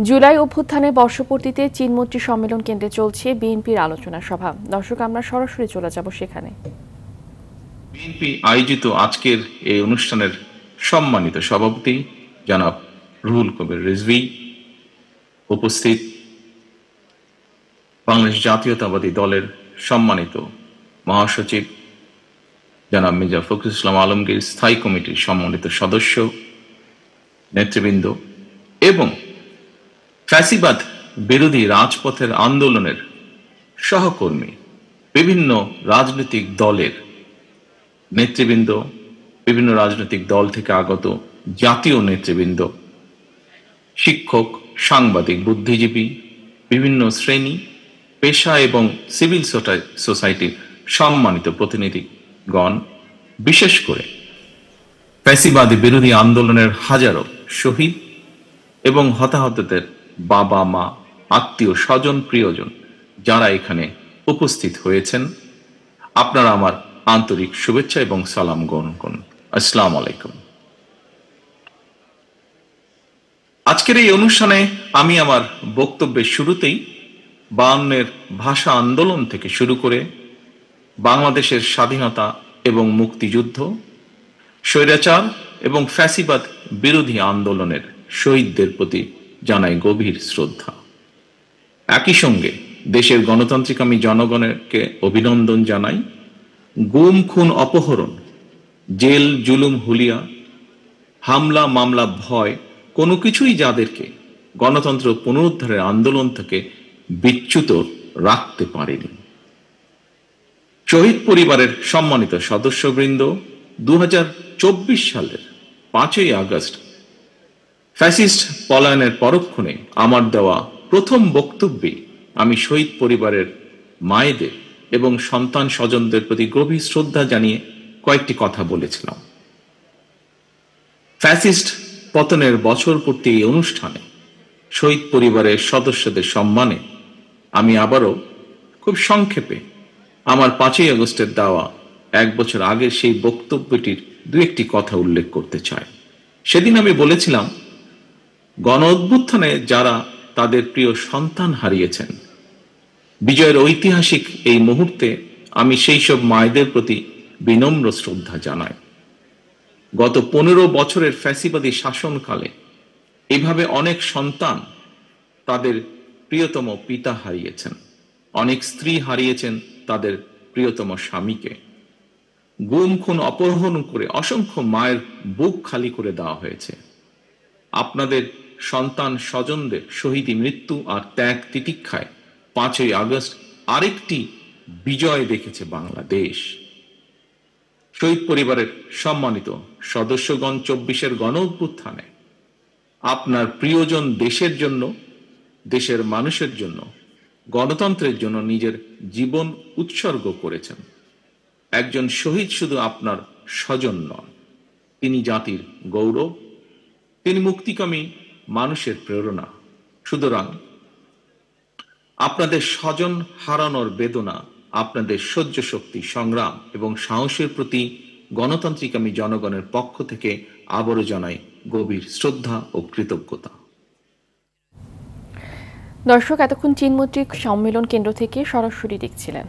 জুলাই অভ্যুত্থানের বর্ষপূর্তিতে চীনমৈত্রী সম্মেলন কেন্দ্রে চলছে বিএনপির আলোচনা সভা। দর্শক, আমরা সরাসরি চলে যাব সেখানে। বিএনপি আয়োজিত আজকের এই অনুষ্ঠানের সম্মানিত সভাপতি জনাব রুহুল কবির রিজভী, উপস্থিত বাংলাদেশ জাতীয়তাবাদী দলের সম্মানিত মহাসচিব জনাব মির্জা ফখরুল ইসলাম আলমগীর, স্থায়ী কমিটির সম্মানিত সদস্য নেতৃবৃন্দ এবং ফ্যাসিবাদ বিরোধী রাজপথের আন্দোলনের সহকর্মী, বিভিন্ন রাজনৈতিক দলের নেতৃবৃন্দ, বিভিন্ন রাজনৈতিক দল থেকে আগত জাতীয় নেতৃবৃন্দ, শিক্ষক, সাংবাদিক, বুদ্ধিজীবী, বিভিন্ন শ্রেণী, পেশা এবং সিভিল সোসাইটির সম্মানিত প্রতিনিধিগণ, বিশেষ করে ফ্যাসিবাদী বিরোধী আন্দোলনের হাজারো শহীদ এবং হতাহতদের বাবা মা, আত্মীয় স্বজন, প্রিয়জন যারা এখানে উপস্থিত হয়েছেন, আপনারা আমার আন্তরিক শুভেচ্ছা এবং সালাম গ্রহণ করুন। আসসালামু আলাইকুম। আজকের এই অনুষ্ঠানে আমি আমার বক্তব্যের শুরুতেই 52-এর ভাষা আন্দোলন থেকে শুরু করে বাংলাদেশের স্বাধীনতা এবং মুক্তিযুদ্ধ, স্বৈরাচার এবং ফ্যাসিবাদ বিরোধী আন্দোলনের শহীদদের প্রতি জানাই গভীর শ্রদ্ধা। একই সঙ্গে দেশের গণতান্ত্রিকামী জনগণকে অভিনন্দন জানাই। গুম, খুন, অপহরণ, জেল, জুলুম, হুলিয়া, হামলা, মামলা, ভয় কোনো কিছুই যাদেরকে গণতন্ত্র পুনরুদ্ধারের আন্দোলন থেকে বিচ্যুত রাখতে পারেনি। শহীদ পরিবারের সম্মানিত সদস্যবৃন্দ, 2024 সালের 5ই আগস্ট ফ্যাসিস্ট পলায়নের পরক্ষণে আমার দেওয়া প্রথম বক্তব্যে আমি শহীদ পরিবারের মায়েদের এবং সন্তান স্বজনদের প্রতি গভীর শ্রদ্ধা জানিয়ে কয়েকটি কথা বলেছিলাম। ফ্যাসিস্ট পতনের বছর পূর্তি এই অনুষ্ঠানে শহীদ পরিবারের সদস্যদের সম্মানে আমি আবারও খুব সংক্ষেপে আমার 5ই আগস্টের দেওয়া 1 বছর আগের সেই বক্তব্যটির দু একটি কথা উল্লেখ করতে চাই। সেদিন আমি বলেছিলাম, গণ অভ্যুত্থানে যারা তাদের প্রিয় সন্তান হারিয়েছেন, বিজয়ের ঐতিহাসিক এই মুহূর্তে আমি সেই সব মায়েদের প্রতি বিনম্র শ্রদ্ধা জানাই। গত 15 বছরের ফ্যাসিবাদী শাসনকালে এভাবে অনেক সন্তান তাদের প্রিয়তম পিতা হারিয়েছেন, অনেক স্ত্রী হারিয়েছেন তাদের প্রিয়তম স্বামীকে। গুম, খুন, অপহরণ করে অসংখ্য মায়ের বুক খালি করে দেওয়া হয়েছে। আপনাদের সন্তান স্বজনদের শহীদী মৃত্যু আর ত্যাগ তিতিক্ষায় 5ই আগস্ট আরেকটি বিজয় দেখেছে বাংলাদেশ। শহীদ পরিবারের সম্মানিত সদস্যগণ, 24-এর গণ অভ্যুত্থানে আপনার প্রিয়জন দেশের জন্য, দেশের মানুষের জন্য, গণতন্ত্রের জন্য নিজের জীবন উৎসর্গ করেছেন। একজন শহীদ শুধু আপনার স্বজন নন, তিনি জাতির গৌরব, তিনি মুক্তিকামী মানুষের প্রেরণা। সুতরাং আপনাদের স্বজন হারানোর বেদনা, আপনাদের সহ্য শক্তি, সংগ্রাম এবং সাহসের প্রতি গণতান্ত্রিকামী জনগণের পক্ষ থেকে আবারও জানাই গভীর শ্রদ্ধা ও কৃতজ্ঞতা। দর্শক, এতক্ষণ চীনমৈত্রী সম্মেলন কেন্দ্র থেকে সরাসরি দেখছিলেন।